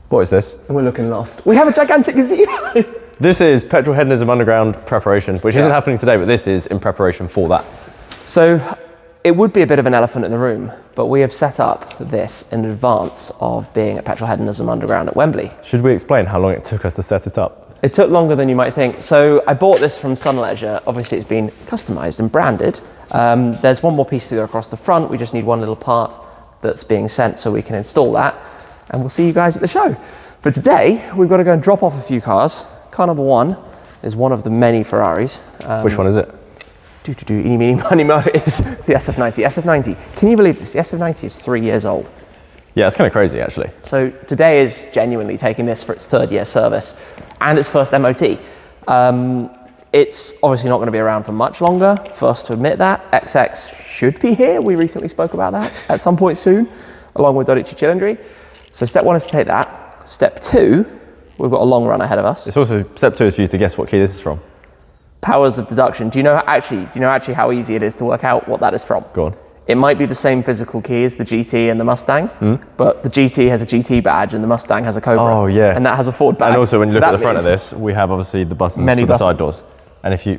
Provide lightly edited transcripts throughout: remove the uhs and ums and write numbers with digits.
What is this? And we're looking lost. We have a gigantic gazebo. This is petrol hedonism underground preparation, which isn't happening today, but this is in preparation for that. So it would be a bit of an elephant in the room, but we have set up this in advance of being at petrol hedonism underground at Wembley. Should we explain how long it took us to set it up? It took longer than you might think. So I bought this from Sun Leisure. Obviously it's been customized and branded. There's one more piece to go across the front. We just need one little part that's being sent so we can install that. And we'll see you guys at the show. But today, we've got to go and drop off a few cars. Car number one is one of the many Ferraris. Which one is it? Eeny, meeny, miny, mo. It's the SF90. SF90. Can you believe this? The SF90 is 3 years old. Yeah, it's kind of crazy, actually. So today is genuinely taking this for its 3rd year service and its first MOT. It's obviously not going to be around for much longer, first to admit that. XX should be here. We recently spoke about that at some point soon, along with Dodici Cilindri. So step one is to take that. Step two, we've got a long run ahead of us. It's also, step two is for you to guess what key this is from. Powers of deduction. Do you know actually how easy it is to work out what that is from? Go on. It might be the same physical key as the GT and the Mustang, but the GT has a GT badge and the Mustang has a Cobra. Oh, yeah. And that has a Ford badge. And also, when you look at the front of this, we have obviously the buttons for the side doors. And if you...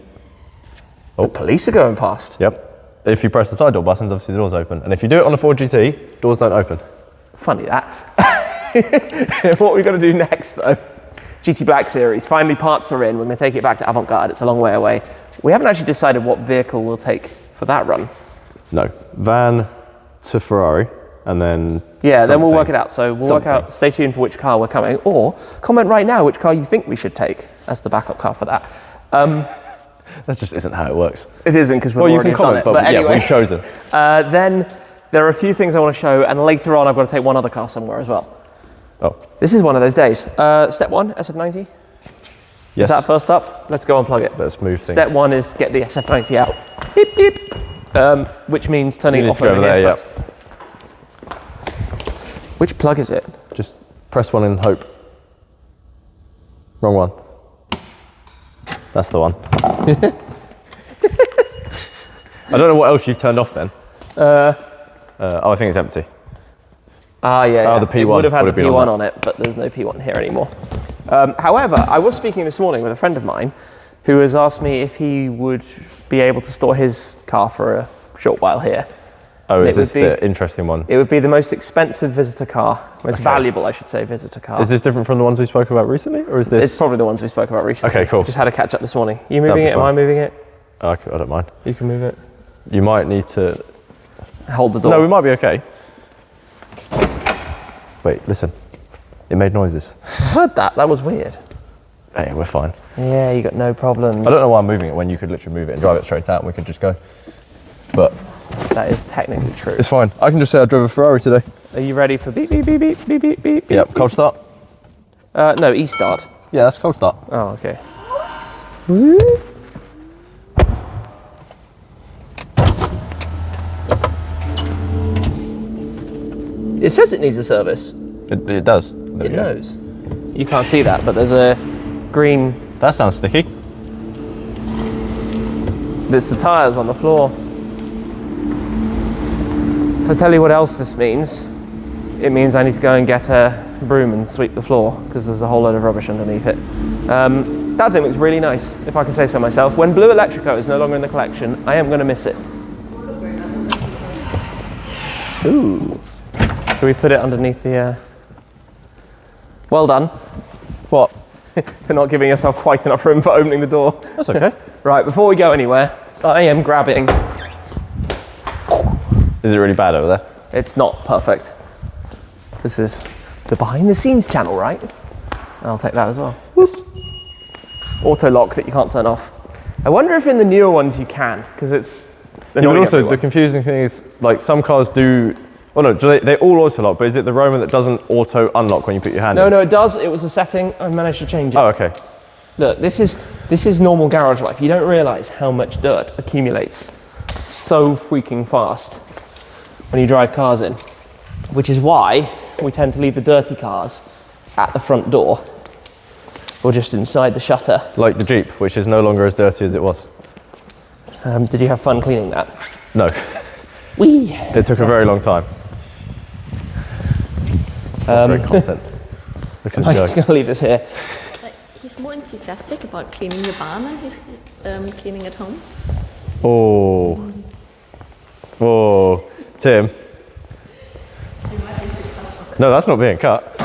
The police are going past. Yep. If you press the side door buttons, obviously the doors open. And if you do it on a Ford GT, doors don't open. Funny that. What we're going to do next, though, GT Black Series. Finally, parts are in. We're going to take it back to Avantgarde. It's a long way away. We haven't actually decided what vehicle we'll take for that run. No. Van to Ferrari, and then yeah, then we'll work it out. So we'll work out, stay tuned for which car we're coming, or comment right now which car you think we should take as the backup car for that. That just isn't how it works. It isn't, because we've already done it. But anyway, we've chosen. Then there are a few things I want to show, and later on I've got to take one other car somewhere as well. Oh. This is one of those days. Step one, SF90. Yes. Is that first up? Let's go unplug it. Let's move things. Step one is get the SF90 out. Beep, beep. Which means turning it off over here first. Which plug is it? Just press one and hope. Wrong one. That's the one. I don't know what else you've turned off then. Oh, I think it's empty. Ah, yeah. Oh, the P1 it would have had the P1 on on it, but there's no P1 here anymore. However, I was speaking this morning with a friend of mine who has asked me if he would be able to store his car for a short while here. Oh, is this the interesting one? It would be the most expensive visitor car, most valuable, I should say, visitor car. Is this different from the ones we spoke about recently, or is this? It's probably the ones we spoke about recently. Okay, cool. Just had a catch up this morning. You moving it? Am I moving it? I don't mind. You can move it. You might need to hold the door. No, we might be okay. Wait, listen. It made noises. I heard that. That was weird. Hey, we're fine. Yeah, you got no problems. I don't know why I'm moving it when you could literally move it and drive it straight out and we could just go. But that is technically true. It's fine. I can just say I drove a Ferrari today. Are you ready for beep, beep, beep, beep, beep, beep, beep? Yep, cold start. No, e-start. Yeah, that's cold start. Oh, okay. It says it needs a service. It does. It knows. You can't see that, but there's a green... That sounds sticky. There's the tyres on the floor. If I tell you what else this means, it means I need to go and get a broom and sweep the floor, because there's a whole load of rubbish underneath it. That thing looks really nice, if I can say so myself. When Blue Electrico is no longer in the collection, I am going to miss it. Ooh. Should we put it underneath the... Well done. What? For not giving yourself quite enough room for opening the door. That's okay. Right, before we go anywhere, I am grabbing... Is it really bad over there? It's not perfect. This is the behind the scenes channel, right? I'll take that as well. Whoops. Auto lock that you can't turn off. I wonder if in the newer ones you can, because it's... Yeah, but also the confusing thing is, like, some cars do... Oh no, they all auto lock, but is it the Roman that doesn't auto unlock when you put your hand in? No, it does. It was a setting. I managed to change it. Oh, okay. Look, this is normal garage life. You don't realise how much dirt accumulates so freaking fast when you drive cars in, which is why we tend to leave the dirty cars at the front door or just inside the shutter. Like the Jeep, which is no longer as dirty as it was. Did you have fun cleaning that? No. Whee! It took a very long time. Great content. Look because I'm just going to leave this here. Like, he's more enthusiastic about cleaning the barn than he's cleaning at home. Oh. Oh. Tim. No, that's not being cut.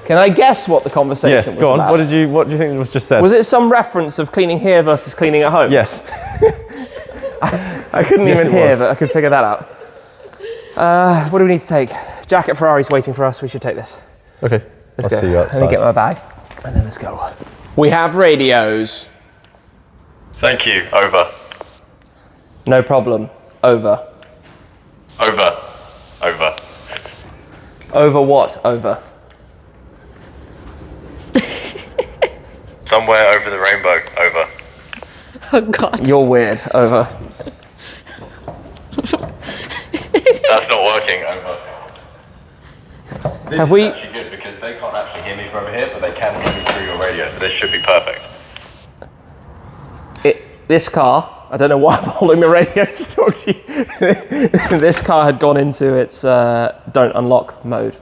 Can I guess what the conversation Yes, was go on. about? What do you think was just said? Was it some reference of cleaning here versus cleaning at home? Yes. I couldn't Yes, even it hear, was. but I could figure that out. What do we need to take? Jack at Ferrari's waiting for us. We should take this. Okay. Let's I'll go. see you outside. Let me get my bag, and then let's go. We have radios. Thank you. Over. No problem. Over. Over. Over. Over what? Over. Somewhere over the rainbow. Over. Oh God. You're weird. Over. That's not working. Over. This Have is we- actually good because they can't actually hear me from here, but they can hear me through your radio, so this should be perfect. This car, I don't know why I'm holding the radio to talk to you. This car had gone into its don't unlock mode.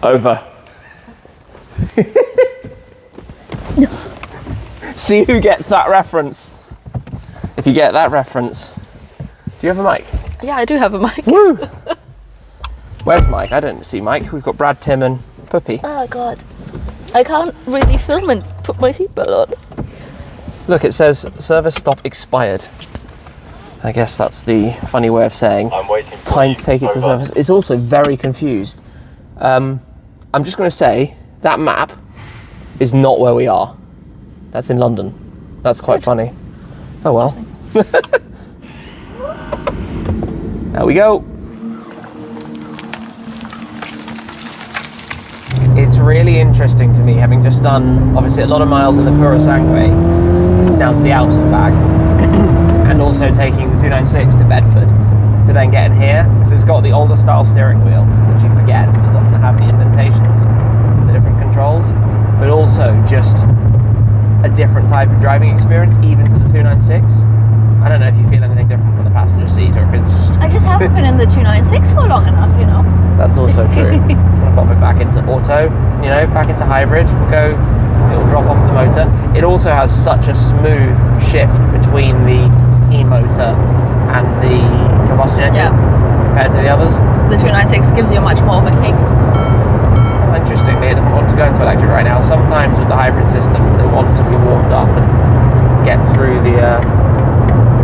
Over. See who gets that reference. If you get that reference. Do you have a mic? Yeah, I do have a mic. Woo! Where's Mike? I don't see Mike. We've got Brad, Tim and Puppy. Oh God. I can't really film and put my seatbelt on. Look, it says service stop expired. I guess that's the funny way of saying I'm waiting for time you. to take it to Over. service. It's also very confused. I'm just going to say that map is not where we are. That's in London. That's quite funny. Oh well. There we go. It's really interesting to me, having just done obviously a lot of miles in the Pura Sangue down to the Alps and back, and also taking the 296 to Bedford to then get in here, because it's got the older style steering wheel, which you forget, and it doesn't have the indentations, the different controls, but also just a different type of driving experience, even to the 296. I don't know if you feel anything different from the passenger seat, or if it's just... I just haven't been in the 296 for long enough, you know. That's also true. I'm gonna pop it back into auto, you know, back into hybrid. We'll go, it'll drop off the motor. It also has such a smooth shift between the e-motor and the combustion engine compared to the others. The 296 gives you much more of a kick. Well, interestingly, it doesn't want to go into electric right now. Sometimes with the hybrid systems, they want to be warmed up and get through the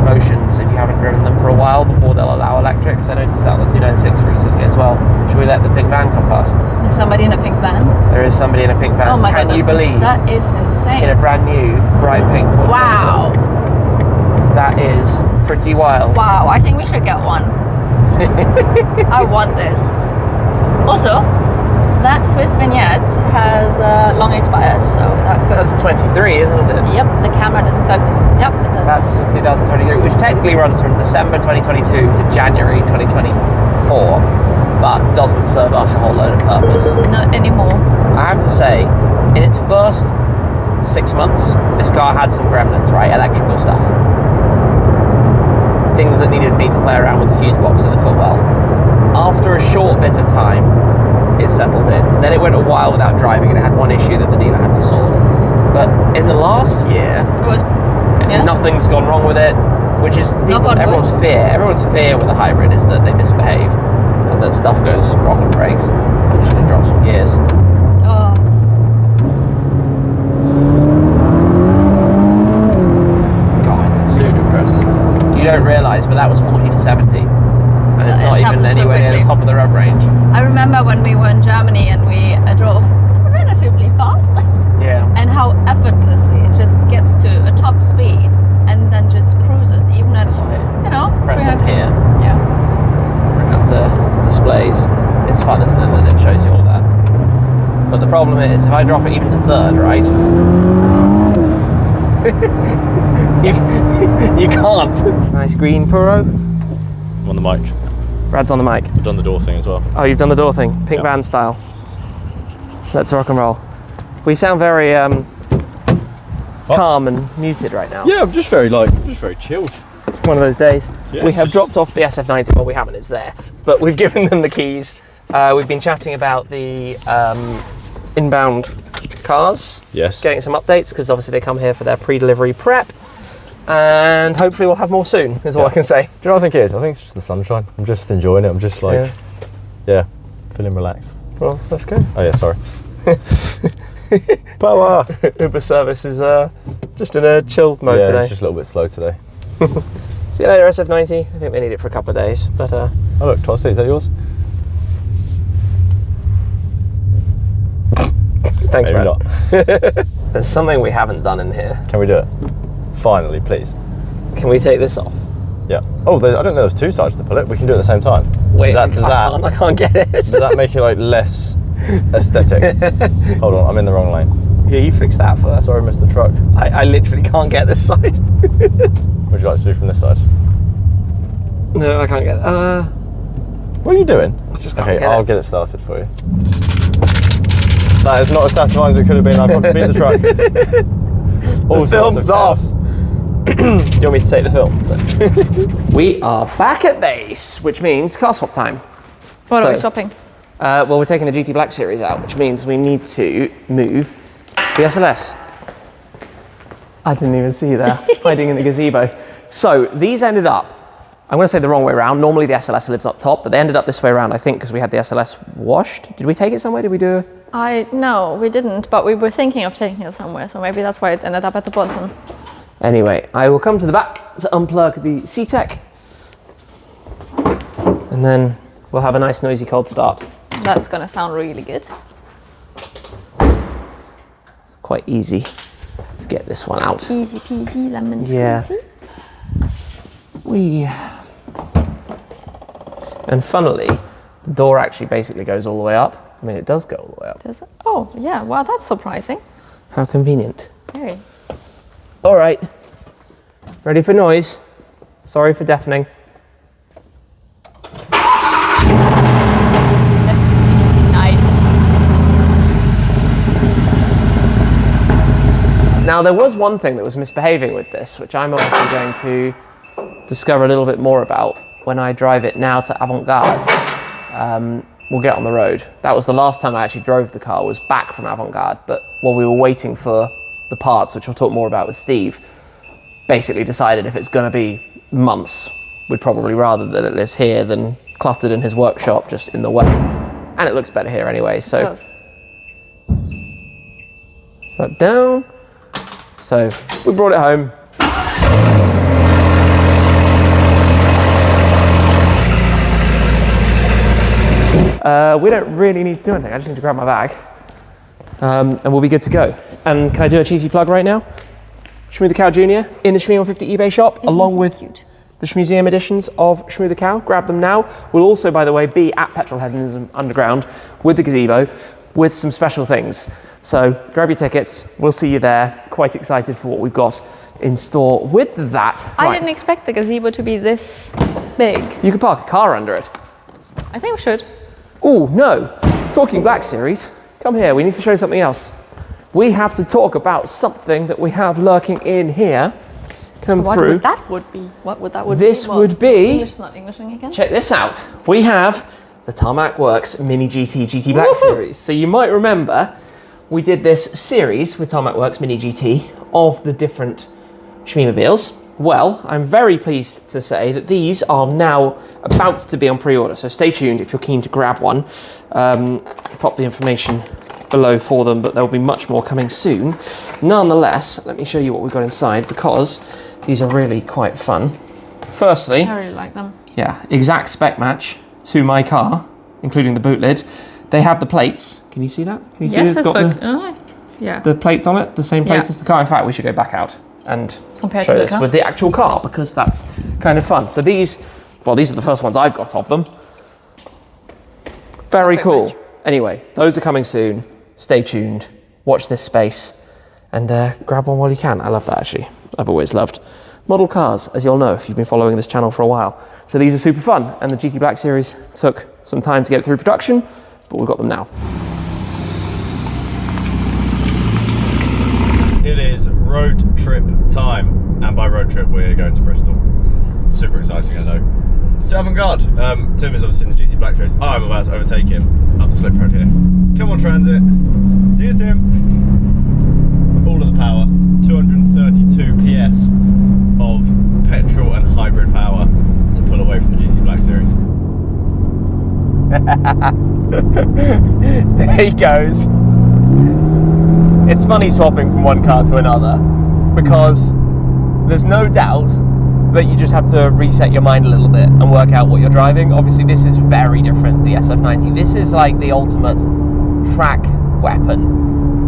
motions if you haven't driven them for a while before they'll allow electric, because I noticed that on the 296 recently as well. Should we let the pink van come past? There's somebody in a pink van. There is somebody in a pink van. Oh my Can goodness. you believe? That is insane. In a brand new bright pink Ford Wow. Transit. That is pretty wild. Wow, I think we should get one. I want this. Also, that Swiss vignette has long expired, so that could... That's 23, isn't it? Yep, the camera doesn't focus. Yep, it does. That's the 2023, which technically runs from December 2022 to January 2024, but doesn't serve us a whole load of purpose. Not anymore. I have to say, in its first 6 months, this car had some gremlins, right? Electrical stuff. Things that needed me to play around with the fuse box and the footwell. After a short bit of time, it settled in. Then it went a while without driving, and it had one issue that the dealer had to sort. But in the last year, It was, yeah. nothing's gone wrong with it, which is everyone's fear. Everyone's fear with a hybrid is that they misbehave and that stuff goes wrong and breaks. I should have dropped some gears. Oh, God, it's ludicrous. You don't realise, but that was 40 to 70. And it's It's not even happened so anywhere near the quickly. top of the rev range. I remember when we were in Germany and we drove relatively fast, Yeah. and how effortlessly it just gets to a top speed and then just cruises, even at, you know, Press on 300. here, Yeah. bring up the displays. It's fun, isn't it, that it shows you all of that. But the problem is, if I drop it even to third, right? you can't. Nice green Puro. I'm on the mic. Brad's on the mic. I've done the door thing as well. Oh, you've done the door thing, pink van style. Let's rock and roll. We sound very calm and muted right now. Yeah, I'm just very chilled. It's one of those days. Yeah, We it's have just- dropped off the SF90. Well, we haven't. It's there, but we've given them the keys. We've been chatting about the inbound cars. Yes. Getting some updates because obviously they come here for their pre-delivery prep. And hopefully we'll have more soon, is all I can say. Do you know what I think it is? I think it's just the sunshine. I'm just enjoying it. I'm just like, yeah feeling relaxed. Well, let's go. Oh yeah, sorry. Power! Uber service is just in a chilled mode today. It's just a little bit slow today. See you later, SF90. I think they need it for a couple of days, but oh look, 12C, is that yours? Thanks, Maybe man. not. There's something we haven't done in here. Can we do it? Finally, please. Can we take this off? Yeah. Oh, I don't know. There's two sides to pull it. We can do it at the same time. Wait, I can't get it. Does that make it like less aesthetic? Hold on, I'm in the wrong lane. Yeah, you fix that first. Sorry, Mr. Truck. I literally can't get this side. What would you like to do from this side? No, I can't get it. What are you doing? I just can't Okay, get I'll it. get it started for you. That is not as satisfying as it could have been. I've got to beat the truck. The film's off. Do you want me to take the film? We are back at base, which means car swap time. What are we swapping? Well, we're taking the GT Black Series out, which means we need to move the SLS. I didn't even see you there, hiding in the gazebo. So these ended up, I'm going to say the wrong way around. Normally the SLS lives up top, but they ended up this way around, I think, because we had the SLS washed. Did we take it somewhere? Did we do No, we didn't, but we were thinking of taking it somewhere, so maybe that's why it ended up at the bottom. Anyway, I will come to the back to unplug the C-Tech, and then we'll have a nice noisy cold start. That's gonna sound really good. It's quite easy to get this one out. Easy peasy, lemon squeezy. Yeah. And funnily, the door actually basically goes all the way up. I mean, it does go all the way up. Does it? Oh, yeah, wow, that's surprising. How convenient. Very. All right, ready for noise? Sorry for deafening. Nice. Now, there was one thing that was misbehaving with this, which I'm obviously going to discover a little bit more about when I drive it now to Avantgarde. We'll get on the road. That was the last time I actually drove the car, was back from Avantgarde, but while we were waiting for the parts, which I'll talk more about with Steve, basically decided if it's going to be months, we'd probably rather that it lives here than cluttered in his workshop just in the way. And it looks better here anyway, so. It does. Is that down? So we brought it home. We don't really need to do anything. I just need to grab my bag, and we'll be good to go. And can I do a cheesy plug right now? Shmoo the Cow Jr. in the Shmeemobile eBay shop, along with the Shmuseum editions of Shmoo the Cow. Grab them now. We'll also, by the way, be at Petrolhead Underground with the gazebo with some special things. So grab your tickets. We'll see you there. Quite excited for what we've got in store with that. I didn't expect the gazebo to be this big. You could park a car under it. I think we should. Oh, no. Talking Black Series, come here. We need to show you something else. We have to talk about something that we have lurking in here. Come What through. would that would be? What would that would This be? Well, would be- English is not Englishing again. Check this out. We have the Tarmac Works MiniGT GT Black Woohoo! Series. So you might remember we did this series with Tarmac Works MiniGT of the different Shmeemobiles. Well, I'm very pleased to say that these are now about to be on pre-order, so stay tuned if you're keen to grab one. Pop the information below for them, but there'll be much more coming soon. Nonetheless, let me show you what we've got inside, because these are really quite fun. Firstly, I really like them. yeah, exact spec match to my car, including the boot lid. They have the plates. Can you see that? Can you see Yes, it's got yeah. the plates on it? The same plates Yeah. as the car. In fact, we should go back out and Compared show to the this car? with the actual car, because that's kind of fun. So these are the first ones I've got of them. Very Perfect cool. match. Anyway, those are coming soon. Stay tuned. Watch this space and grab one while you can. I love that, actually. I've always loved model cars, as you'll know if you've been following this channel for a while. So these are super fun, and the GT Black Series took some time to get it through production, but we've got them now. It is road trip time, and by road trip we're going to Bristol. Super exciting, I know. To Avantgarde. Tim is obviously in the GT Black Series. I'm about to overtake him up the slip road here. Come on, Transit. See you, Tim. All of the power, 232 PS of petrol and hybrid power to pull away from the GT Black Series. There he goes. It's funny swapping from one car to another because there's no doubt that you just have to reset your mind a little bit and work out what you're driving. Obviously, this is very different to the SF90. This is like the ultimate track weapon,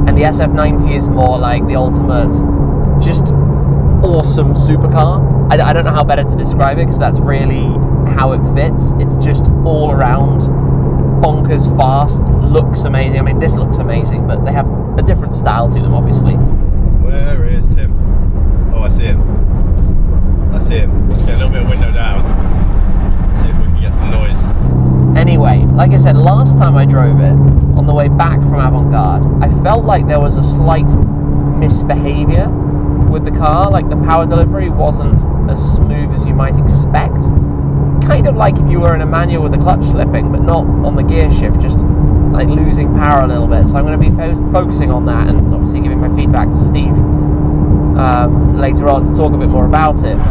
and the SF90 is more like the ultimate just awesome supercar. I don't know how better to describe it because that's really how it fits. It's just all around bonkers fast, looks amazing. I mean, this looks amazing, but they have a different style to them, obviously. Where is Tim? Oh, I see him. I see him. Let's get a little bit of window down. See if we can get some noise. Anyway, like I said, last time I drove it, on the way back from Avantgarde, I felt like there was a slight misbehavior with the car. Like the power delivery wasn't as smooth as you might expect. Kind of like if you were in a manual with the clutch slipping, but not on the gear shift, just like losing power a little bit. So I'm going to be focusing on that and obviously giving my feedback to Steve later on to talk a bit more about it. There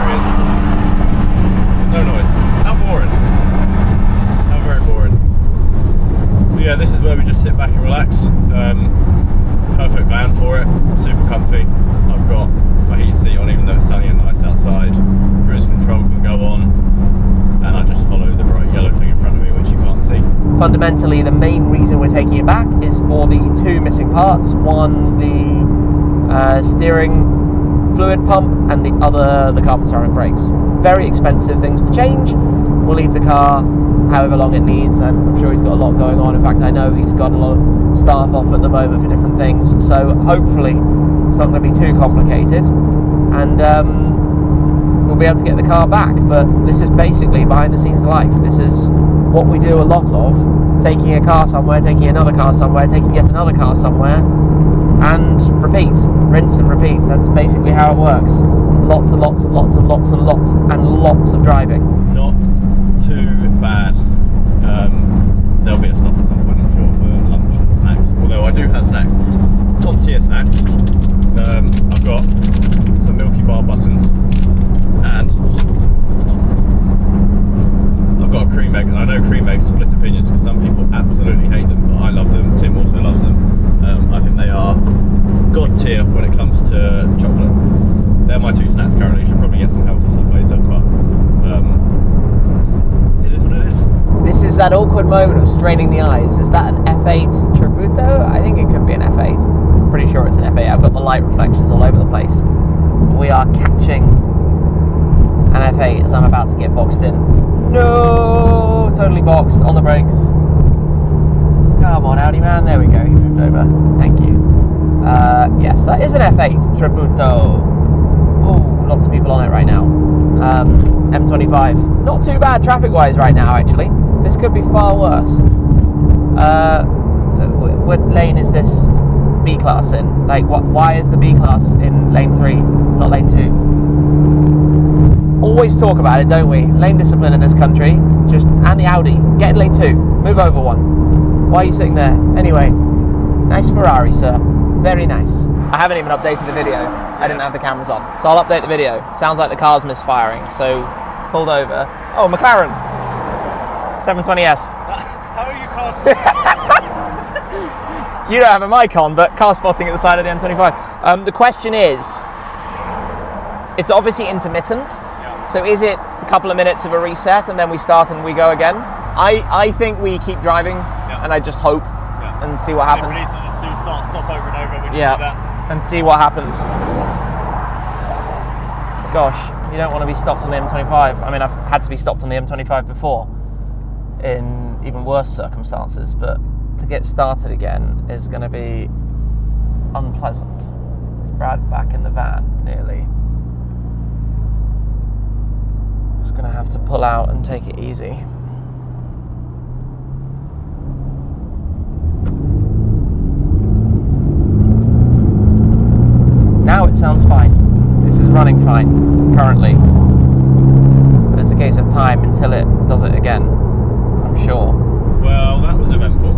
he is. No noise. How boring. How very boring. But yeah, this is where we just sit back and relax. Perfect van for it. Super comfy. I've got my heated seat on even though it's sunny and nice outside. Cruise control can go on. And I just follow the bright yellow thing in front of me, which you can't see. Fundamentally, the main reason we're taking it back is for the two missing parts. One, the steering fluid pump, and the other, the carbon ceramic brakes. Very expensive things to change. We'll leave the car however long it needs, and I'm sure he's got a lot going on. In fact, I know he's got a lot of staff off at the moment for different things, so hopefully it's not going to be too complicated, and we'll be able to get the car back. But this is basically behind the scenes life. This is what we do a lot of, taking a car somewhere, taking another car somewhere, taking yet another car somewhere, and repeat, rinse and repeat. That's basically how it works. Lots and lots and lots and lots and lots and lots of driving. Not too bad. There'll be a stop at some point, I'm sure, for lunch and snacks. Although I do have snacks, top tier snacks. I've got some Milky Bar buttons, and I've got a cream egg. And I know cream eggs split opinions because some people absolutely hate them, but I love them. Tim also loves them. I think they are god tier when it comes to chocolate. They're my two snacks currently. Should probably get some healthy stuff later, but it is what it is. This is that awkward moment of straining the eyes. Is that an F8 Tributo? I think it could be an F8. I'm pretty sure it's an F8. I've got the light reflections all over the place. We are catching an F8 as I'm about to get boxed in. No! Totally boxed on the brakes. Come on, Audi man. There we go. He moved over. Thank you. Yes, that is an F8 Tributo. Oh, lots of people on it right now. M25. Not too bad traffic-wise right now, actually. This could be far worse. What lane is this B-Class in? Like, why is the B-Class in lane 3, not lane 2? Always talk about it, don't we? Lane discipline in this country. And the Audi. Get in lane 2. Move over one. Why are you sitting there? Anyway, nice Ferrari, sir. Very nice. I haven't even updated the video. I didn't have the cameras on. So I'll update the video. Sounds like the car's misfiring. So, pulled over. Oh, McLaren. 720S. How are you cars? You don't have a mic on, but car spotting at the side of the M25. The question is, it's obviously intermittent. Yeah. So is it a couple of minutes of a reset and then we start and we go again? I think we keep driving, and I just hope and see what happens. If we need to just do start, stop over and over, we just do that. And see what happens. Gosh, you don't want to be stopped on the M25. I mean, I've had to be stopped on the M25 before in even worse circumstances, but to get started again is going to be unpleasant. It's Brad back in the van, nearly. Just going to have to pull out and take it easy. Now it sounds fine. This is running fine currently. But it's a case of time until it does it again, I'm sure. Well, that was eventful.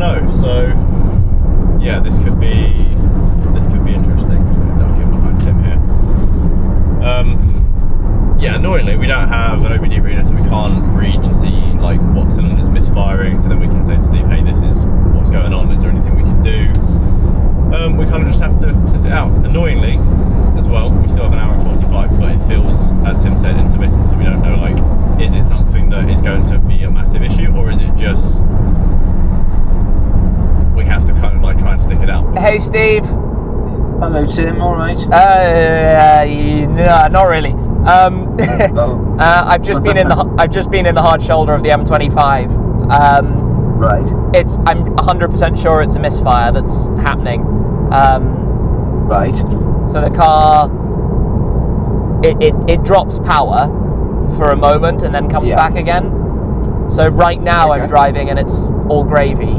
know. So yeah, this could be interesting. Duck in behind Tim here. Yeah, annoyingly we don't have an OBD reader, so we can't read to see like what cylinder's misfiring. So then we can say to Steve, hey, this is what's going on. Is there anything we can do? We kind of just have to sit it out. Annoyingly, as well, we still have an hour and 45, but it feels, as Tim said, intermittent. So we don't know, like, is it something that is going to be a massive issue, or is it just we have to kind of like try and stick it out? Hey, Steve. Hello, Tim. All right. No, not really. I've just been in the hard shoulder of the M25. Right. I'm 100% sure it's a misfire that's happening. Right. So the car, it drops power for a moment and then comes back again. So right now I'm driving and it's all gravy,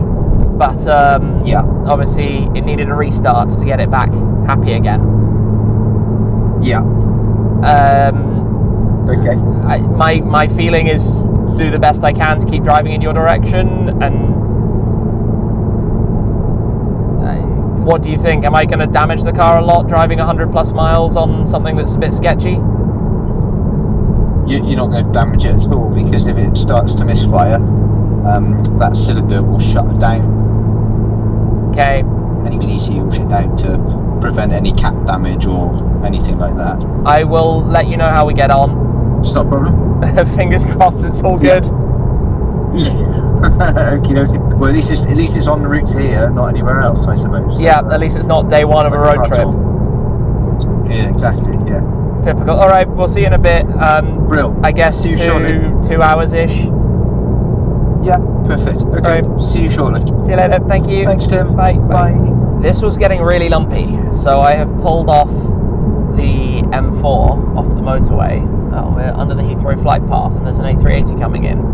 but obviously it needed a restart to get it back happy again. Yeah. Okay. My feeling is do the best I can to keep driving in your direction. And what do you think? Am I going to damage the car a lot driving 100 plus miles on something that's a bit sketchy? You're not going to damage it at all, because if it starts to misfire, that cylinder will shut down. Okay. Any ECU will shut down to prevent any cap damage or anything like that. I will let you know how we get on. It's not a problem. Fingers crossed it's all good. Okay. Well, at least it's on the route here, not anywhere else, I suppose. So, Yeah, at least it's not day one of a road trip. Yeah, exactly. Yeah. Typical. All right, we'll see you in a bit. Real. I guess See you shortly. 2 hours ish. Yeah, perfect. Okay. Right. See you shortly. See you later. Thank you. Thanks, Tim. Bye. Bye. This was getting really lumpy, so I have pulled off the M4 off the motorway. Oh, we're under the Heathrow flight path, and there's an A380 coming in.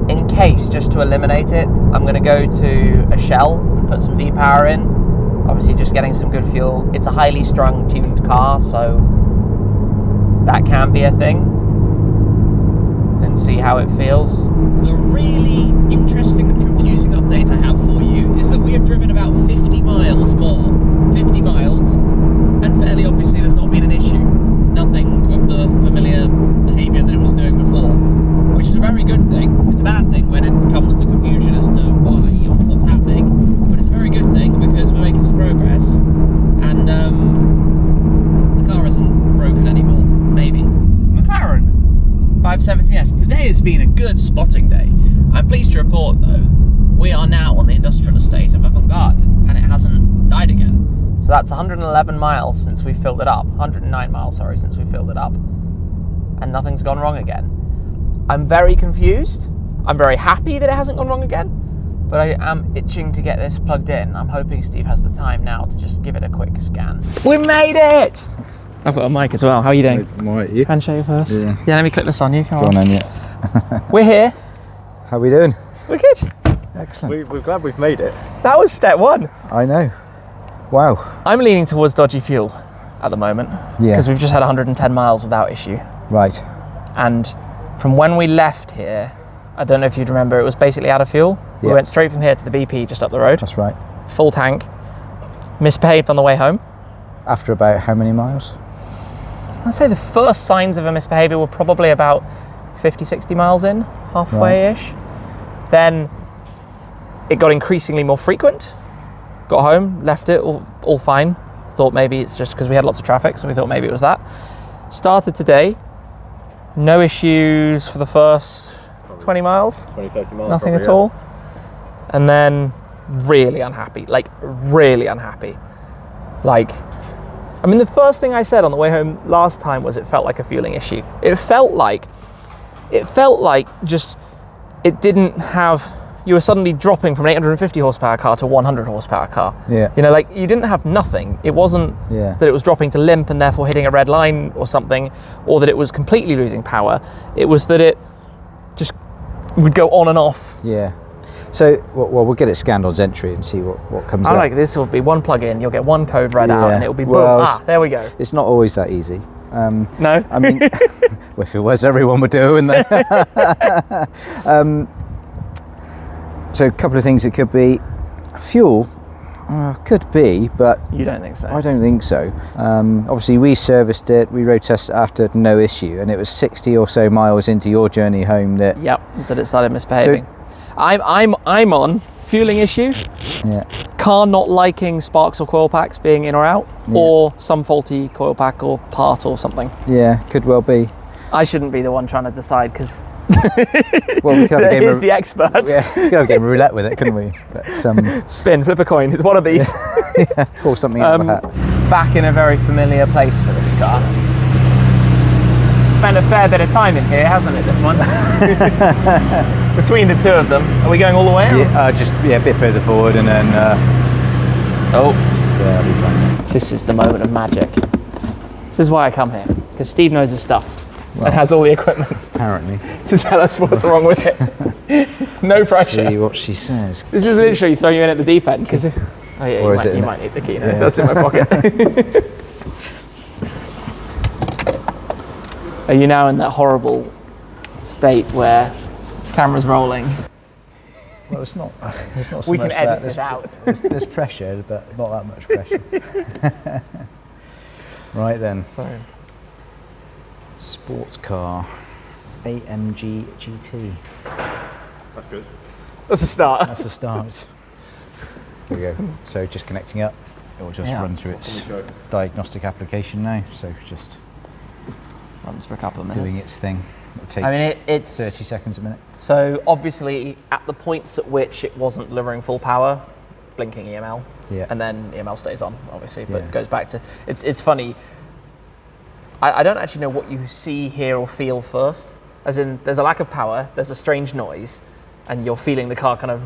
In case, just to eliminate it, I'm going to go to a Shell and put some V-Power in. Obviously, just getting some good fuel. It's a highly strung, tuned car, so that can be a thing. And see how it feels. The really interesting and confusing update I have for you is that we have driven about 50 miles more. 50 miles, and fairly obviously there's not been an issue. Nothing of the familiar behaviour that it was doing before, which is a very good thing. It's a bad thing when it comes to confusion as to why or what's happening, but it's a very good thing because we're making some progress, and the car isn't broken anymore, maybe. McLaren 570S. Today has been a good spotting day. I'm pleased to report though, we are now on the industrial estate of Avantgarde, and it hasn't died again. So that's 111 miles since we filled it up. 109 miles, sorry, since we filled it up. And nothing's gone wrong again. I'm very confused. I'm very happy that it hasn't gone wrong again, but I am itching to get this plugged in. I'm hoping Steve has the time now to just give it a quick scan. We made it! I've got a mic as well. How are you doing? I'm alright, you? Handshake first. Yeah. Yeah, let me click this on you. Come Go on then, yeah. We're here. How are we doing? We're good. Excellent. We're glad we've made it. That was step one. I know. Wow. I'm leaning towards dodgy fuel at the moment. Yeah. Because we've just had 110 miles without issue. Right. And from when we left here, I don't know if you'd remember, it was basically out of fuel. We Yeah. went straight from here to the BP just up the road. That's right. Full tank. Misbehaved on the way home. After about how many miles? I'd say the first signs of a misbehaviour were probably about 50, 60 miles in, halfway-ish. Then it got increasingly more frequent. Got home, left it, all fine. Thought maybe it's just because we had lots of traffic, so we thought maybe it was that. Started today, no issues for the first 20 miles. 20, 30 miles. Nothing at all. And then really unhappy, like really unhappy. Like, I mean, the first thing I said on the way home last time was it felt like a fueling issue. It felt like just, it didn't have, you were suddenly dropping from an 850 horsepower car to a 100 horsepower car. Yeah. You know, like you didn't have nothing. It wasn't that it was dropping to limp and therefore hitting a red line or something, or that it was completely losing power. It was that it just would go on and off. Yeah. So, well, we'll get it scanned on Zentry and see what comes up. I like this will be one plug-in, you'll get one code read out and it'll be boom. Well, there we go. It's not always that easy. No? I mean, well, if it was, everyone would do it, wouldn't they? So a couple of things it could be. Fuel, could be, but You don't think so? I don't think so. Obviously, we serviced it, we road tested after no issue, and it was 60 or so miles into your journey home that. Yep, that it started misbehaving. I'm on fueling issue, Yeah. car not liking sparks or coil packs being in or out, or some faulty coil pack or part or something. Yeah, could well be. I shouldn't be the one trying to decide because Well, we could have a game here's of, the expert. yeah, we could have a game of roulette with it, couldn't we? But, Spin, flip a coin. It's one of these. pull something out of the hat. Back in a very familiar place for this car. Spent a fair bit of time in here, hasn't it, this one? Between the two of them. Are we going all the way? Yeah, just a bit further forward, and then. Oh, Yeah, that'll be fine. this is the moment of magic. This is why I come here, because Steve knows his stuff and has all the equipment Apparently. to tell us what's wrong with it. No pressure. See what she says. This is literally throwing you in at the deep end, because oh yeah, Or is it you in might need the key now. Yeah. That's in my pocket. Are you now in that horrible state where camera's rolling? Well, it's not. It's not so We can much edit that. it out. There's pressure, but not that much pressure. Right then. Sorry. Sports car, AMG GT. That's good. That's a start. That's the start. There we go. So just connecting up. It will just run through its diagnostic application now. So just Runs for a couple of minutes. doing its thing. It'll take I mean, it's 30 seconds a minute. So obviously, at the points at which it wasn't delivering full power, blinking EML, Yeah. and then EML stays on, obviously, but Yeah. goes back to. It's funny. I don't actually know what you see, hear, or feel first. As in, there's a lack of power, there's a strange noise, and you're feeling the car kind of.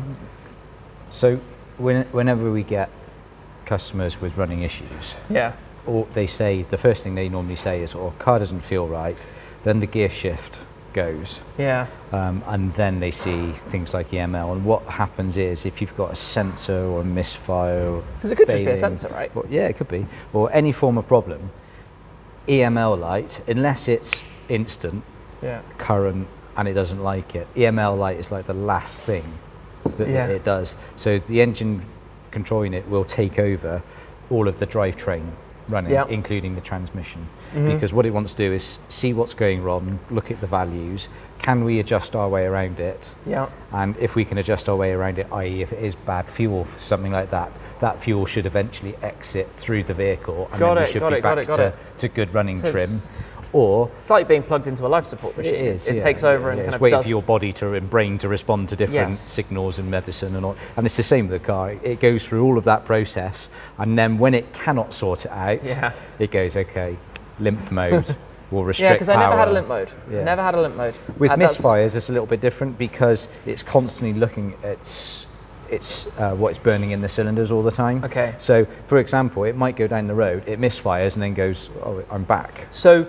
So whenever we get customers with running issues, Yeah. or they say, the first thing they normally say is, "Oh, car doesn't feel right," then the gear shift goes, Yeah. and then they see things like EML. And what happens is, if you've got a sensor or a misfire, Because it could just be a failing, sensor, right? well, yeah, it could be, or any form of problem, EML light, unless it's instant Yeah. current and it doesn't like it, EML light is like the last thing that Yeah. it does. So the engine controlling it will take over all of the drivetrain running, Yeah. including the transmission. Because what it wants to do is see what's going wrong, look at the values, can we adjust our way around it? Yeah. And if we can adjust our way around it, i.e. if it is bad fuel, something like that, that fuel should eventually exit through the vehicle, and then we should be back to good running So trim. it's- Or It's like being plugged into a life support machine. it is. It yeah, takes over and yeah, kind it's of waiting does. for your body and brain to respond to different Yes. signals and medicine and all. And it's the same with the car. It goes through all of that process, and then when it cannot sort it out, Yeah. it goes, okay, limp mode. Will restrict Yeah, because I never had a power. limp mode. Yeah. Never had a limp mode. With And that's- misfires, it's a little bit different because it's constantly looking at what it's burning in the cylinders all the time. Okay. So, for example, it might go down the road, it misfires, and then goes, "Oh, I'm back." So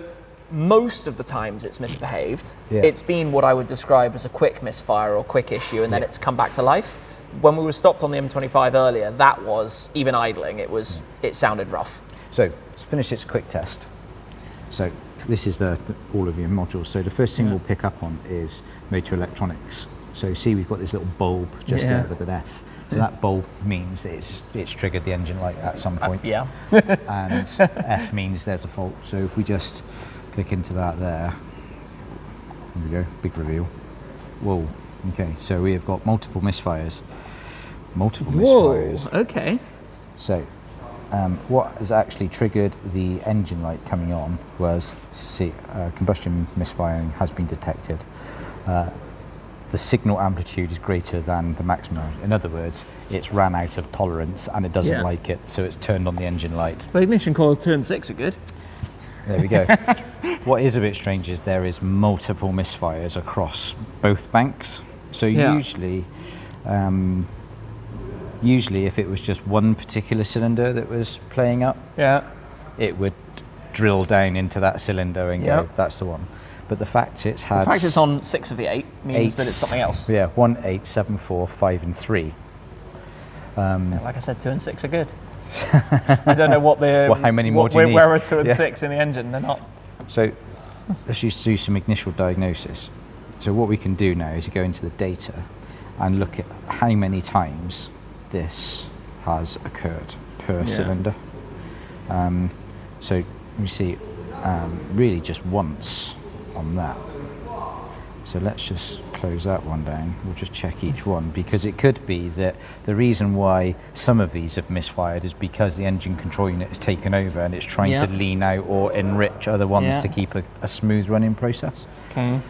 most of the times it's misbehaved. Yeah. It's been what I would describe as a quick misfire or quick issue, and then it's come back to life. When we were stopped on the M25 earlier, that was, even idling, it sounded rough. So, let's finish this quick test. So, this is all of your modules. So, the first thing we'll pick up on is motor electronics. So, see, we've got this little bulb just there with an F. So that bulb means that it's triggered the engine light at some point. Yeah. And F means there's a fault. So if we just click into that there, there we go, big reveal. Whoa, okay, so we have got multiple misfires. Okay. So what has actually triggered the engine light coming on was, combustion misfiring has been detected. The signal amplitude is greater than the maximum. In other words, it's ran out of tolerance and it doesn't like it, so it's turned on the engine light. Well, ignition coil 2 and 6 are good. There we go. What is a bit strange is there is multiple misfires across both banks. So usually if it was just one particular cylinder that was playing up, it would drill down into that cylinder and go, that's the one. But the fact it's had... The fact it's on 6 of the 8 means that it's something else. Yeah, 1, 8, 7, 4, 5 and 3. Like I said, 2 and 6 are good. I don't know what the... Well, how many more do you need? Where are 2 and 6 in the engine? They're not. So let's just do some initial diagnosis. So what we can do now is go into the data and look at how many times this has occurred per cylinder. So you see really just once on that. So let's just close that one down. We'll just check each one, because it could be that the reason why some of these have misfired is because the engine control unit has taken over and it's trying to lean out or enrich other ones to keep a smooth running process. Okay.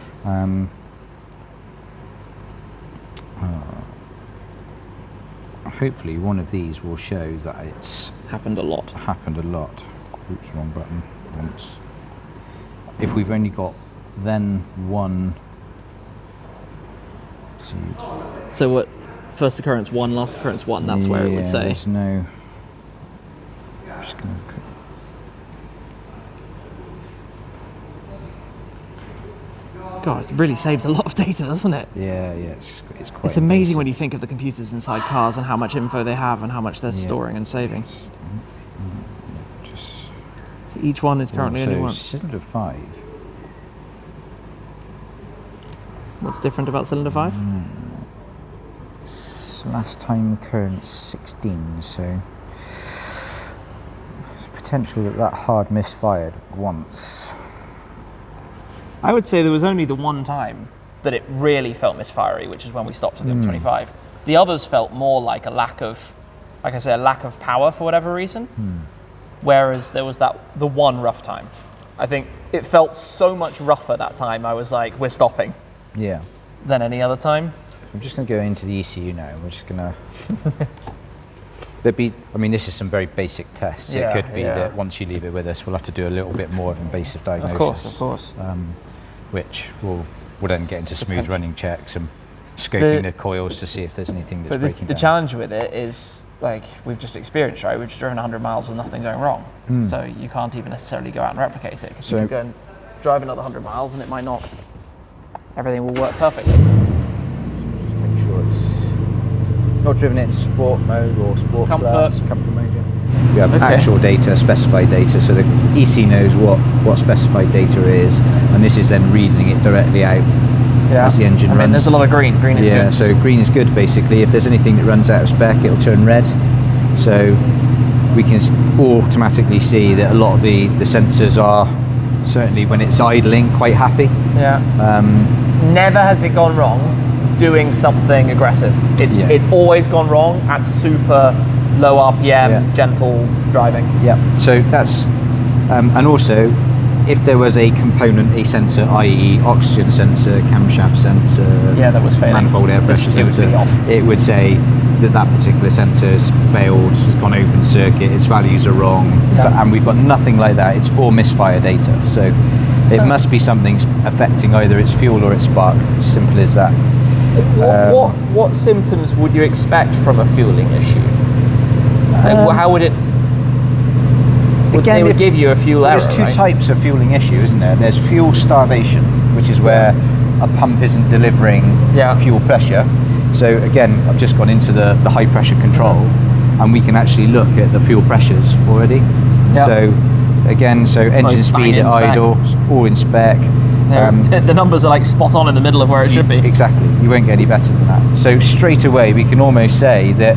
Hopefully one of these will show that it's Happened a lot. happened a lot. Oops, wrong button. Once. If we've only got then one. So what? First occurrence 1, last occurrence 1. That's where it would say. There's no. I'm just gonna. God, it really saves a lot of data, doesn't it? Yeah, it's quite. It's amazing when you think of the computers inside cars and how much info they have and how much they're storing and saving. Just. So each one is currently only one. Cylinder 5. What's different about cylinder 5? Last time occurrence 16, so there's potential that hard misfired once. I would say there was only the one time that it really felt misfiery, which is when we stopped at M25. The others felt more like a lack of, like I say, a lack of power for whatever reason. Whereas there was the one rough time. I think it felt so much rougher that time. I was like, we're stopping. Yeah. Than any other time. I'm just going to go into the ECU now. We're just going to. I mean, this is some very basic tests. Yeah, it could be that once you leave it with us, we'll have to do a little bit more of invasive diagnosis. Of course. Which we'll then get into smooth running checks and scoping the coils to see if there's anything that's breaking down. The challenge with it is, like we've just experienced, right? We've just driven 100 miles with nothing going wrong. So you can't even necessarily go out and replicate it, because you could go and drive another 100 miles and it might not. Everything will work perfectly. Just make sure it's not driven it in sport mode or sport comfort mode. Yeah. We have actual data, specified data, so the EC knows what specified data is, and this is then reading it directly out as the engine runs. There's a lot of green. Green is good. Yeah, so green is good basically. If there's anything that runs out of spec, it'll turn red. So we can automatically see that a lot of the sensors are, certainly when it's idling, quite happy. Yeah. Never has it gone wrong doing something aggressive. It's always gone wrong at super low RPM, gentle driving. Yeah. So that's, and also, if there was a component, a sensor, i.e. oxygen sensor, camshaft sensor, that was failing, manifold air pressure sensor, it would say that particular sensor has failed, has gone open circuit, its values are wrong, and we've got nothing like that. It's all misfire data. So it must be something affecting either its fuel or its spark. Simple as that. What symptoms would you expect from a fueling issue? How would it? They would give you a fuel error. There's two types of fueling issue, isn't there? There's fuel starvation, which is where a pump isn't delivering fuel pressure. So again, I've just gone into the high pressure control, and we can actually look at the fuel pressures already. So again, engine speed at idle, all in spec. The numbers are like spot on in the middle of where it should be. Exactly, you won't get any better than that. So straight away, we can almost say that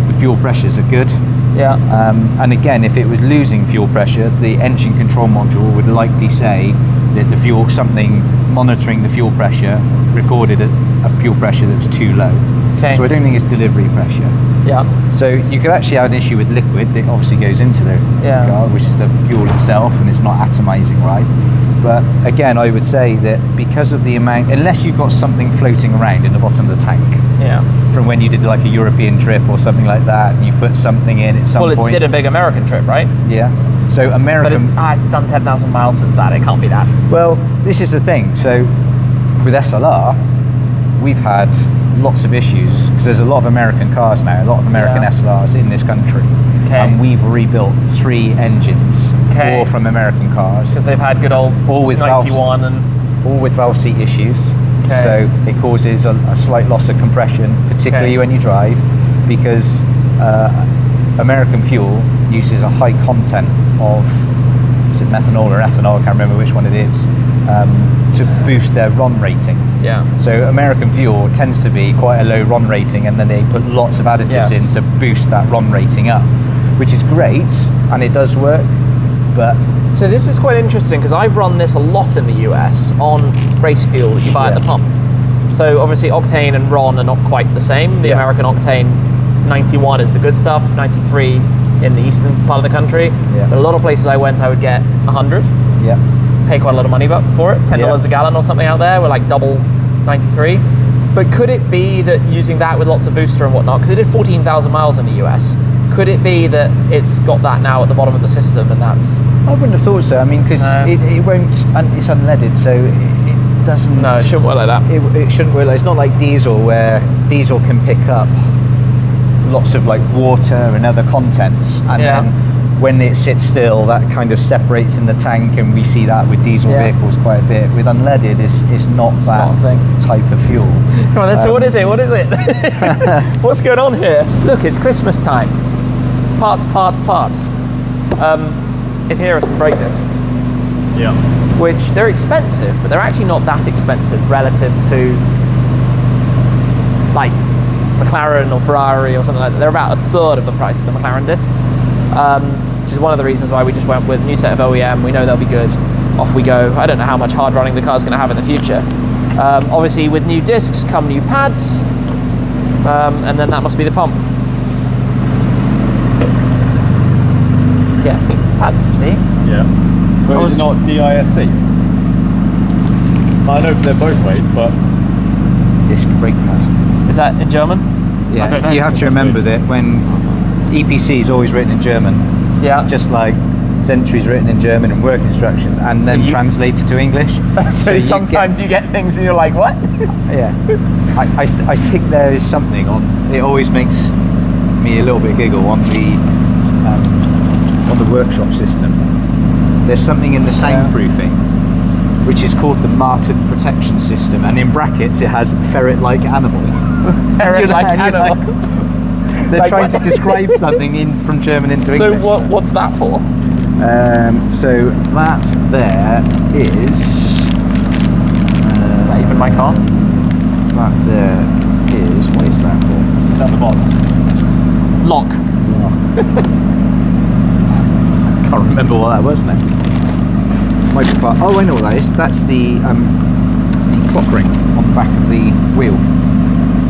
the fuel pressures are good. Yeah. And again, if it was losing fuel pressure, the engine control module would likely say that the fuel, something monitoring the fuel pressure, recorded a fuel pressure that's too low. Okay. So I don't think it's delivery pressure. Yeah. So you could actually have an issue with liquid that obviously goes into the car, which is the fuel itself, and it's not atomizing right. But again, I would say that because of the amount, unless you've got something floating around in the bottom of the tank, from when you did like a European trip or something like that, and you put something in at some point. Well, it did a big American trip, right? Yeah. So American. But it's done 10,000 miles since that. It can't be that. Well, this is the thing. So with SLR, we've had lots of issues because there's a lot of American cars now, a lot of American SLRs in this country, and we've rebuilt 3 engines, all from American cars, because they've had good old all with 91 valve, all with valve seat issues. So it causes a slight loss of compression, particularly when you drive, because American fuel uses a high content of, is it methanol or ethanol? I can't remember which one it is. to boost their RON rating. Yeah. So American fuel tends to be quite a low RON rating, and then they put lots of additives in to boost that RON rating up, which is great, and it does work, but... So this is quite interesting, because I've run this a lot in the US on race fuel that you buy at the pump. So obviously octane and RON are not quite the same. The American octane 91 is the good stuff, 93 in the eastern part of the country. Yeah. But a lot of places I went, I would get 100. Yeah. Pay quite a lot of money for it, $10 a gallon or something out there. We're like double 93. But could it be that using that with lots of booster and whatnot, because it did 14,000 miles in the US, could it be that it's got that now at the bottom of the system, and that's... I wouldn't have thought so. I mean, because it won't, it's unleaded, so it doesn't... No, it shouldn't work like that. It shouldn't work like... It's not like diesel, where diesel can pick up lots of like water and other contents, and then when it sits still, that kind of separates in the tank, and we see that with diesel vehicles quite a bit. With unleaded, it's not that type of fuel. Come on, so what is it? What is it? What's going on here? Look, it's Christmas time. Parts. In here are some brake discs. Yeah. Which, they're expensive, but they're actually not that expensive relative to like McLaren or Ferrari or something like that. They're about a third of the price of the McLaren discs, which is one of the reasons why we just went with a new set of OEM. We know they'll be good. Off we go. I don't know how much hard running the car's going to have in the future. Obviously, with new discs come new pads, and then that must be the pump. Yeah, pads, see? Yeah. But is it not DISC? I know they're both ways, but... Disc brake pad. Is that in German? Yeah, I don't know. you have to remember that when EPC is always written in German, just like Century's written in German and work instructions, and then translated to English. So sometimes you get things and you're like, what? Yeah. I think there is something on, it always makes me a little bit giggle on the workshop system. There's something in the soundproofing which is called the Martin protection system, and in brackets it has ferret-like animal. Ferret-like animal. They're Like trying what? to describe something from German into English. So what's that for? So that there is... Is that even my car? That there is... What is that for? It's on the box. Lock. Can't remember what that was now. Might be part. Oh, I know what that is. That's the clock ring on the back of the wheel.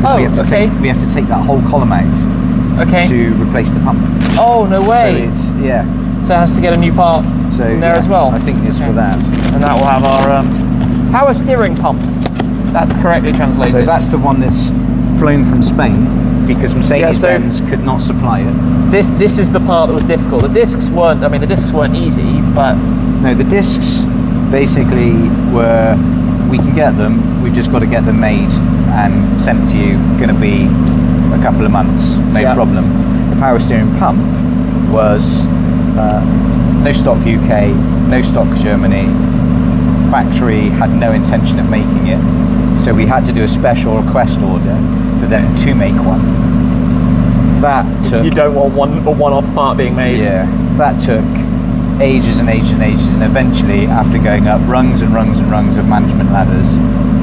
Oh, we have to take that whole column out to replace the pump. Oh, no way. So it's So it has to get a new part in there as well. I think it's for that. And that will have our power steering pump. That's correctly translated. So that's the one that's flown from Spain, because Mercedes-Benz could not supply it. This is the part that was difficult. The discs weren't. I mean, the discs weren't easy, but no, the discs basically were. We can get them. We've just got to get them made and sent to you. Going to be a couple of months, no problem. The power steering pump was no stock UK, no stock Germany. Factory had no intention of making it, so we had to do a special request order for them to make one. That took... You don't want a one-off part being made. Yeah, that took ages and ages and ages, and eventually, after going up rungs and rungs and rungs of management ladders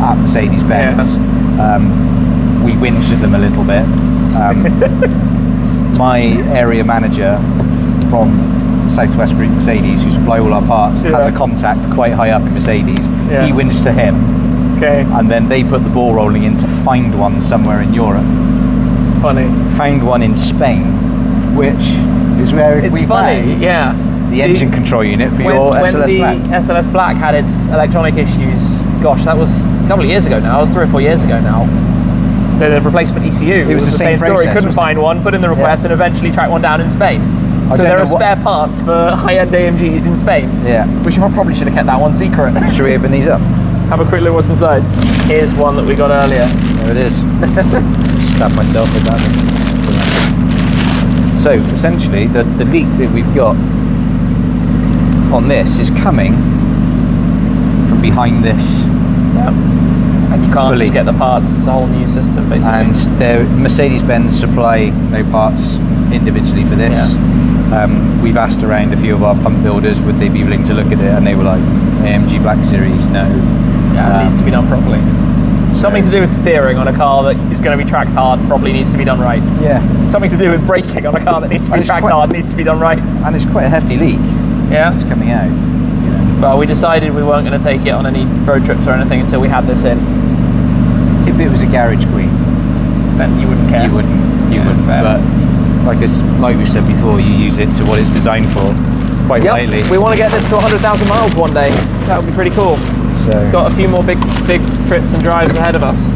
at Mercedes-Benz, we whinged at them a little bit. My area manager from Southwest Group Mercedes, who supply all our parts, has a contact quite high up in Mercedes. He whinged to him, and then they put the ball rolling in to find one somewhere in Europe. Funny. Found one in Spain, which is where it's we found the engine control unit for your SLS Black. When the SLS Black had its electronic issues, gosh, that was a couple of years ago now. It was 3 or 4 years ago now. The replacement ECU. It was the same story. Couldn't find one, put in the request, and eventually tracked one down in Spain. So there are spare parts for high-end AMGs in Spain. Yeah. Which you probably should have kept that one secret. Should we open these up? Have a quick look what's inside. Here's one that we got earlier. There it is. Stab myself with that. So essentially, the leak that we've got on this is coming from behind this. Yep. And you can't just get the parts. It's a whole new system, basically. And Mercedes-Benz supply no parts individually for this. We've asked around a few of our pump builders, would they be willing to look at it, and they were like, AMG Black Series, no. Yeah, it needs to be done properly. Something to do with steering on a car that is going to be tracked hard probably needs to be done right. Yeah. Something to do with braking on a car that needs to be tracked hard needs to be done right. And it's quite a hefty leak. Yeah. It's coming out. You know. But we decided we weren't going to take it on any road trips or anything until we had this in. If it was a garage queen, Then you wouldn't care. you wouldn't. But like we've said before, you use it to what it's designed for quite lightly. We want to get this to 100,000 miles one day. That would be pretty cool. So It's got a few more big trips and drives ahead of us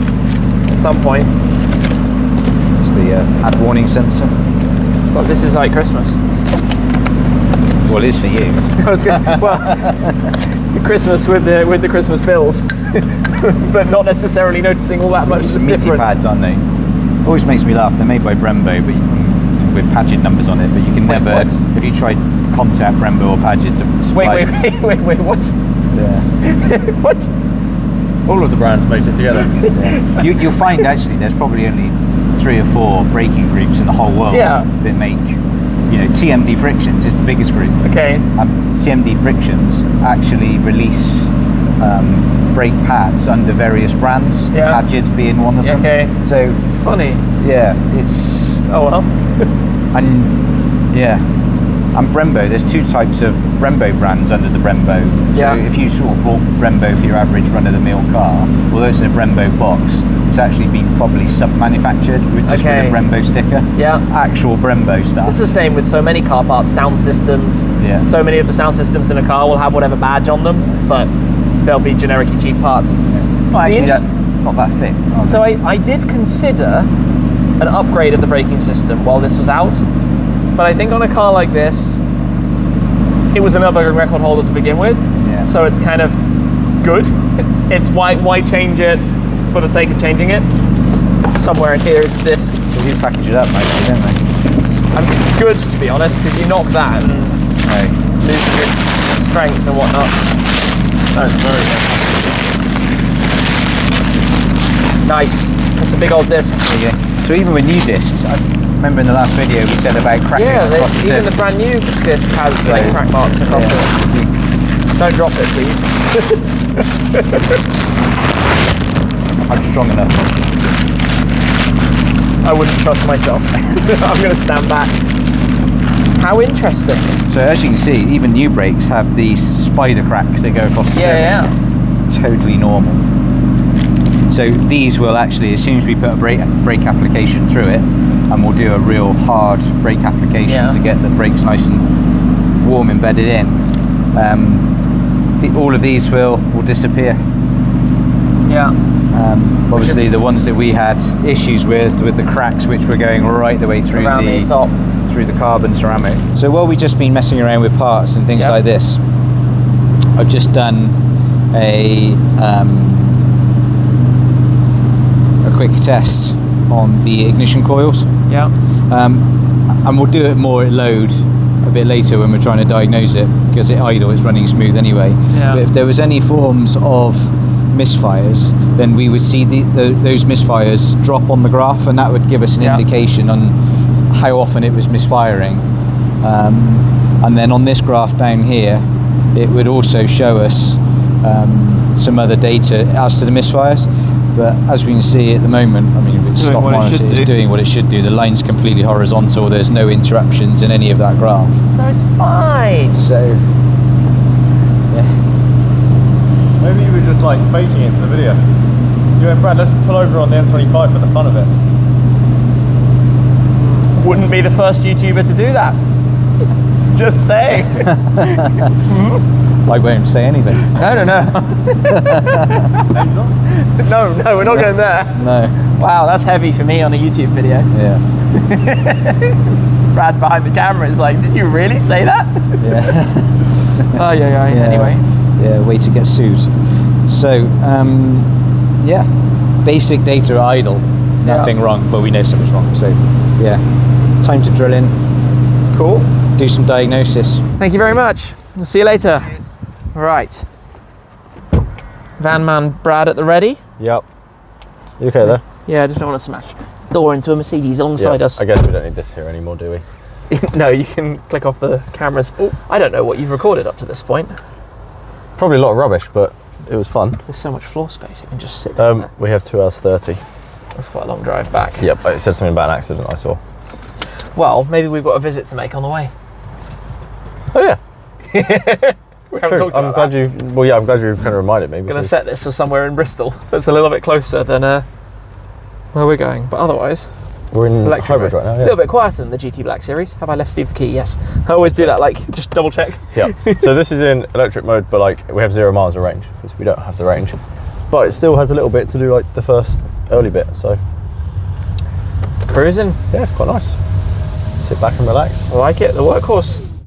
at some point. it's the had warning sensor. So this is like Christmas. Well, it is for you. Well, Christmas with the Christmas bills, but not necessarily noticing all that much It's that's MIDI different. pads, aren't they? Always makes me laugh. They're made by Brembo, but with Paget numbers on it. But you can Wait, never, what? if you try contact Brembo or Paget to supply. Wait, what? Yeah. What? All of the brands make it together. Yeah. You'll find actually there's probably only 3 or 4 braking groups in the whole world Yeah. that make, TMD Frictions is the biggest group. Okay. TMD Frictions actually release brake pads under various brands, Yeah. Paget being one of them. Okay. So, Funny. yeah, it's... Oh well. And Brembo, there's 2 types of Brembo brands under the Brembo. So Yeah. if you sort of bought Brembo for your average run-of-the-mill car, although it's in a Brembo box, it's actually been probably sub-manufactured with just with a Brembo sticker. Yeah. Actual Brembo stuff. It's the same with so many car parts, sound systems. Yeah. So many of the sound systems in a car will have whatever badge on them, but they'll be generic-y cheap parts. Well, actually, that's not that thick. So I did consider an upgrade of the braking system while this was out, but I think on a car like this, it was another record holder to begin with, Yeah. so it's kind of good. It's why change it for the sake of changing it? Somewhere in here is this. They do package it up nicely, don't they? I mean, it's good to be honest, because you knock that and losing its strength and whatnot. That's very Nice. That's a big old disc. There you go. So even with new discs, I remember in the last video we said about cracking across the even the surface. brand new disc has like crack marks across it. Don't drop it, please. I'm strong enough. I wouldn't trust myself. I'm going to stand back. How interesting. So as you can see, even new brakes have these spider cracks that go across the surface. Totally normal. So these will actually, as soon as we put a brake application through it, and we'll do a real hard brake application to get the brakes nice and warm embedded in, all of these will disappear. Yeah. Obviously the ones that we had issues with the cracks which were going right the way through Around the top. through the carbon ceramic. So while we've just been messing around with parts and things like this, I've just done a quick test on the ignition coils. Yeah. And we'll do it more at load a bit later when we're trying to diagnose it, because at idle it's running smooth anyway. Yeah. But if there was any forms of misfires, then we would see those misfires drop on the graph, and that would give us an indication on how often it was misfiring. And then on this graph down here, it would also show us some other data as to the misfires. But as we can see at the moment, I mean, if it's stop monitor, it's doing what it should do. The line's completely horizontal. There's no interruptions in any of that graph. So it's fine. So, yeah. Maybe you were just like faking it for the video. You went, Brad, let's pull over on the M25 for the fun of it. Wouldn't be the first YouTuber to do that. Just saying. I won't say anything. No. No, we're not going there. No. Wow, that's heavy for me on a YouTube video. Yeah. Brad behind the camera is like, did you really say that? Yeah. Oh, yeah. Anyway. Yeah, way to get sued. So, yeah. Basic data idle. Nothing wrong, but we know something's wrong. So, yeah. Time to drill in. Cool. Do some diagnosis. Thank you very much. We'll see you later. Right. Van man Brad at the ready. Yep. You okay there? Yeah, I just don't want to smash door into a Mercedes alongside us. I guess we don't need this here anymore, do we? No, you can click off the cameras. I don't know what you've recorded up to this point. Probably a lot of rubbish, but it was fun. There's so much floor space, you can just sit down there. We have 2 hours 30. That's quite a long drive back. Yep, it said something about an accident I saw. Well, maybe we've got a visit to make on the way. Oh yeah. We haven't talked about I'm glad you kind of reminded me. I'm going to set this for somewhere in Bristol that's a little bit closer than where we're going. But otherwise, we're in electric hybrid right now. A Yeah. little bit quieter than the GT Black Series. Have I left Steve the key? Yes. I always do that, like, just double check. Yeah. So this is in electric mode, but like we have 0 miles of range because we don't have the range. But it still has a little bit to do, like the first early bit. So Cruising. yeah, it's quite nice. Sit back and relax. I like it. The workhorse.